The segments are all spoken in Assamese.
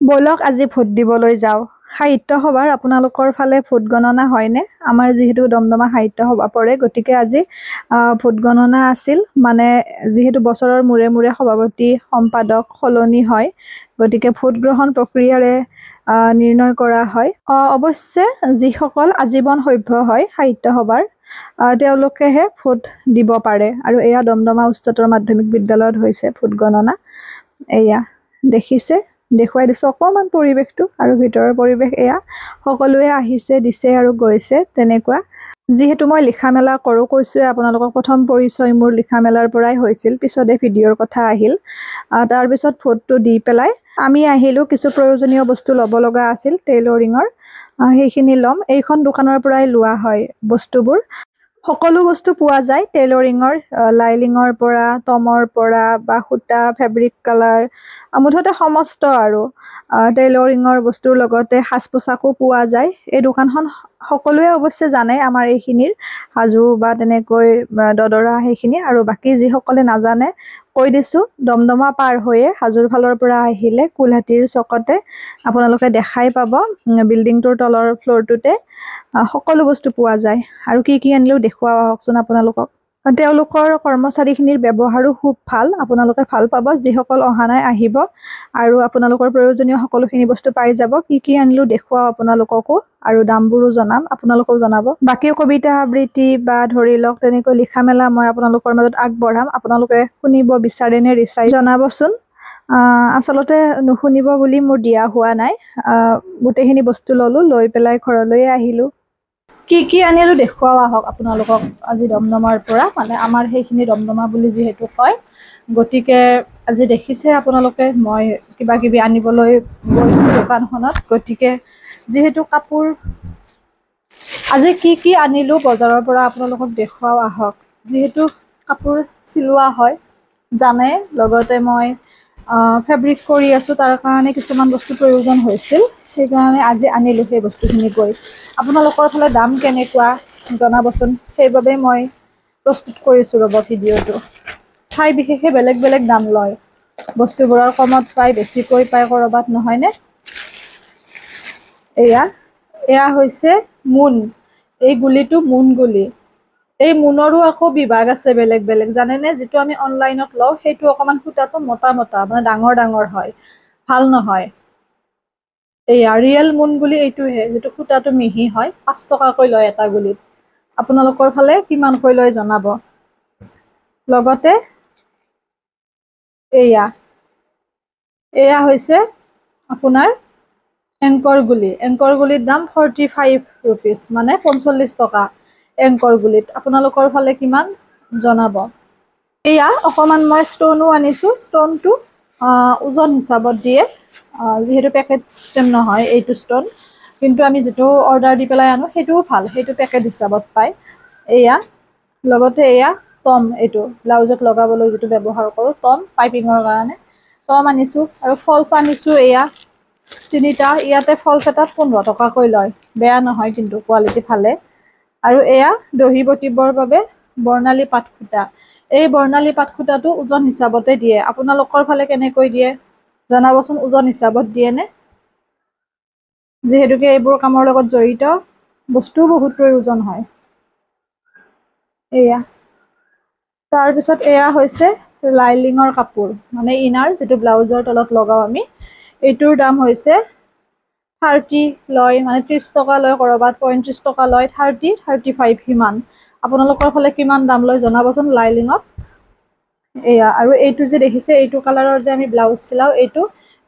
বলক আজি ভোট দিবলৈ যাওঁ। সাহিত্য সভাৰ আপোনালোকৰ ফালে ভোট গণনা হয়নে? আমাৰ যিহেতু দমদমা সাহিত্য সভা পৰে, গতিকে আজি ভোট গণনা আছিল। মানে যিহেতু বছৰৰ মূৰে মূৰে সভাপতি সম্পাদক সলনি হয়, গতিকে ভোট গ্ৰহণ প্ৰক্ৰিয়াৰে নিৰ্ণয় কৰা হয়। অৱশ্যে যিসকল আজীৱন সভ্য হয় সাহিত্য সভাৰ, তেওঁলোকেহে ভোট দিব পাৰে। আৰু এয়া দমদমা উচ্চতৰ মাধ্যমিক বিদ্যালয়ত হৈছে ভোট গণনা। এয়া দেখিছে, দেখুৱাই দিছোঁ অকণমান পৰিৱেশটো, আৰু ভিতৰৰ পৰিৱেশ এয়া। সকলোৱে আহিছে, দিছে আৰু গৈছে তেনেকুৱা। যিহেতু মই লিখা মেলা কৰোঁ, কৈছোঁৱে আপোনালোকক, প্ৰথম পৰিচয় মোৰ লিখা মেলাৰ পৰাই হৈছিল, পিছতে ভিডিঅ'ৰ কথা আহিল। তাৰপিছত ভোটটো দি পেলাই আমি আহিলোঁ। কিছু প্ৰয়োজনীয় বস্তু ল'ব লগা আছিল টেইলৰিঙৰ, সেইখিনি ল'ম। এইখন দোকানৰ পৰাই লোৱা হয় বস্তুবোৰ। সকলো বস্তু পোৱা যায় টেইলৰিঙৰ, লাইলিঙৰ পৰা, টমৰ পৰা বা সূতা, ফেব্ৰিক কালাৰ, মুঠতে সমস্ত আৰু টেইলৰিঙৰ বস্তুৰ লগতে সাজ পোছাকো পোৱা যায়। এই দোকানখন সকলোৱে অৱশ্যে জানে আমাৰ এইখিনিৰ, হাজো বা তেনেকৈ দদৰা সেইখিনি। আৰু বাকী যিসকলে নাজানে কৈ দিছোঁ, দমদমা পাৰ হৈয়ে হাজোৰ ফালৰ পৰা আহিলে কুলহাটীৰ চকতে আপোনালোকে দেখাই পাব, বিল্ডিংটোৰ তলৰ ফ্ল'ৰটোতে সকলো বস্তু পোৱা যায়। আৰু কি কি আনিলেও দেখুৱাও আহকচোন আপোনালোকক। তেওঁলোকৰ কৰ্মচাৰীখিনিৰ ব্যৱহাৰো খুব ভাল, আপোনালোকে ভাল পাব। যিসকল অহা নাই আহিব, আৰু আপোনালোকৰ প্ৰয়োজনীয় সকলোখিনি বস্তু পাই যাব। কি কি আনিলোঁ দেখুৱাও আপোনালোককো, আৰু দামবোৰো জনাম, আপোনালোকেও জনাব। বাকী কবিতা আবৃত্তি বা ধৰি লওক তেনেকৈ লিখা মেলা মই আপোনালোকৰ মাজত আগবঢ়াম। আপোনালোকে শুনিব বিচাৰে নে ৰিচাই জনাবচোন। আচলতে নুশুনিব বুলি মোৰ দিয়া হোৱা নাই। গোটেইখিনি বস্তু ল'লোঁ, লৈ পেলাই ঘৰলৈয়ে আহিলোঁ। কি কি আনিলোঁ দেখুৱাও আহক আপোনালোকক আজি দমদমাৰ পৰা। মানে আমাৰ সেইখিনি দমদমা বুলি যিহেতু কয়, গতিকে আজি দেখিছে আপোনালোকে মই কিবা কিবি আনিবলৈ গৈছোঁ দোকানখনত। গতিকে যিহেতু কাপোৰ, আজি কি কি আনিলোঁ বজাৰৰ পৰা আপোনালোকক দেখুৱাও আহক। যিহেতু কাপোৰ চিলোৱা হয় জানে, লগতে মই ফেব্ৰিক কৰি আছোঁ, তাৰ কাৰণে কিছুমান বস্তু প্ৰয়োজন হৈছিল, সেইকাৰণে আজি আনিলোঁ সেই বস্তুখিনি গৈ। আপোনালোকৰ ফালে দাম কেনেকুৱা জনাবচোন, সেইবাবে মই প্ৰস্তুত কৰিছোঁ ৰ'ব ভিডিঅ'টো। ঠাই বিশেষে বেলেগ বেলেগ দাম লয় বস্তুবোৰৰ, কমত পায়, বেছিকৈ পায় ক'ৰবাত, নহয়নে? এয়া হৈছে মোন। এই গুলিটো মোন গুলি। এই মোনৰো আকৌ বিভাগ আছে বেলেগ বেলেগ, জানেনে? যিটো আমি অনলাইনত লওঁ সেইটো অকণমান সূতাটো মোটা মোটা, মানে ডাঙৰ ডাঙৰ হয়, ভাল নহয়। এয়া ৰিয়েল মোন গুলি এইটোহে, যিটো সূতাটো মিহি হয়। 5 টকাকৈ লয় এটা গুলিত। আপোনালোকৰ ফালে কিমানকৈ লয় জনাব। লগতে এয়া হৈছে আপোনাৰ এংকৰ গুলি। এংকৰ গুলিৰ দাম 45 ৰুপিজ, মানে 45 টকা এংকৰ গুলিত। আপোনালোকৰ ফালে কিমান জনাব। এয়া অকণমান মই ষ্টনো আনিছোঁ। ষ্টনটো ওজন হিচাপত দিয়ে, যিহেতু পেকেট চিষ্টেম নহয় এইটো ষ্টন, কিন্তু আমি যিটো অৰ্ডাৰ দি পেলাই আনো সেইটোও ভাল, সেইটো পেকেট হিচাপত পায়। এয়া লগতে এয়া টম, এইটো ব্লাউজত লগাবলৈ যিটো ব্যৱহাৰ কৰোঁ, টম পাইপিঙৰ কাৰণে টম আনিছোঁ। আৰু ফলছ আনিছোঁ এয়া 3টা। ইয়াতে ফলছ এটাত 15 টকাকৈ লয়, বেয়া নহয় কিন্তু কোৱালিটি ভালে। আৰু এয়া দহি বটিবৰ বাবে বৰ্ণালী পাট সূতা। এই বৰ্ণালী পাট সূতাটো ওজন হিচাপতে দিয়ে। আপোনালোকৰ ফালে কেনেকৈ দিয়ে জনাবচোন, ওজন হিচাপত দিয়েনে? যিহেতুকে এইবোৰ কামৰ লগত জড়িত, বস্তুও বহুত প্ৰয়োজন হয়। এয়া তাৰপিছত এয়া হৈছে লাইলিঙৰ কাপোৰ, মানে ইনাৰ, যিটো ব্লাউজৰ তলত লগাওঁ আমি। এইটোৰ দাম হৈছে 30 লয়, মানে 30 টকা লয়, ক'ৰবাত 35 টকা লয়, 30-35 সিমান। আপোনালোকৰ ফালে কিমান দাম লয় জনাবচোন লাইলিঙত। এয়া আৰু এইটো যে দেখিছে, এইটো কালাৰৰ যে আমি ব্লাউজ চিলাওঁ, এইটো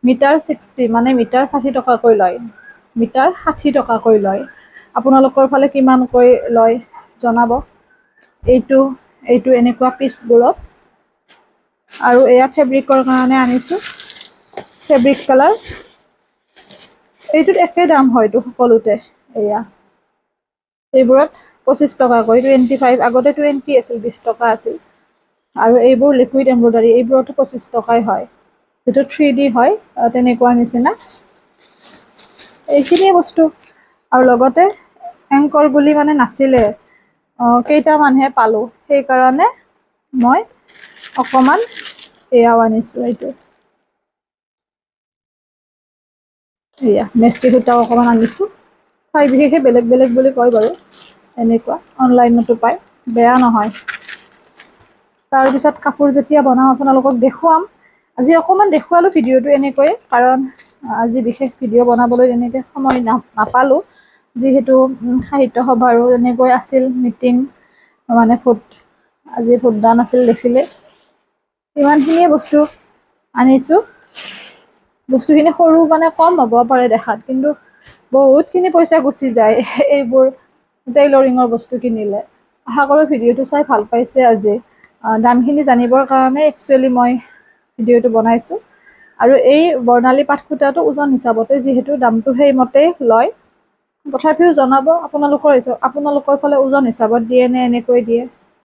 মিটাৰ 60, মানে মিটাৰ 60 টকাকৈ লয়, মিটাৰ 60 টকাকৈ লয়। আপোনালোকৰ ফালে কিমানকৈ লয় জনাব। এইটো এনেকুৱা পিচবোৰত। আৰু এয়া ফেব্ৰিকৰ কাৰণে আনিছোঁ, ফেব্ৰিক কালাৰ। এইটোত একে দাম হয়তো সকলোতে। এয়া এইবোৰত 25 টকাকৈ, 25, আগতে 20 আছিল, 20 টকা আছিল। আৰু এইবোৰ লিকুইড এম্ব্ৰইডাৰী, এইবোৰতো 25 টকাই হয়, যিটো 3D হয় তেনেকুৱা নিচিনা। এইখিনিয়ে বস্তু। আৰু লগতে এংকৰ গুলি মানে নাছিলে, কেইটামানহে পালোঁ, সেইকাৰণে মই অকণমান এয়াও আনিছোঁ। এইটো এয়া মেষ্টি সূতাও অকণমান আনিছোঁ। ঠাই বিশেষে বেলেগ বেলেগ বুলি কয় বাৰু, এনেকুৱা অনলাইনতো পায়, বেয়া নহয়। তাৰপিছত কাপোৰ যেতিয়া বনাওঁ আপোনালোকক দেখুৱাম। আজি অকণমান দেখুৱালোঁ ভিডিঅ'টো এনেকৈয়ে, কাৰণ আজি বিশেষ ভিডিঅ' বনাবলৈ তেনেকৈ সময় নাপালোঁ, যিহেতু সাহিত্য সভাৰো এনেকৈ আছিল মিটিং, মানে আজি ভোটদান আছিল দেখিলে। ইমানখিনিয়ে বস্তু আনিছোঁ। বস্তুখিনি সৰু মানে কম হ'ব পাৰে দেখাত, কিন্তু বহুতখিনি পইচা গুচি যায় এইবোৰ টেইলৰিঙৰ বস্তু কিনিলে। আশা কৰোঁ ভিডিঅ'টো চাই ভাল পাইছে আজি। দামখিনি জানিবৰ কাৰণে একচুৱেলি মই ভিডিঅ'টো বনাইছোঁ। আৰু এই বৰ্ণালী পাট সূতাটো ওজন হিচাপতে যিহেতু দামটো সেইমতেই লয়, তথাপিও জনাব আপোনালোকৰ ফালে ওজন হিচাপত দিয়ে নে এনেকৈ দিয়ে।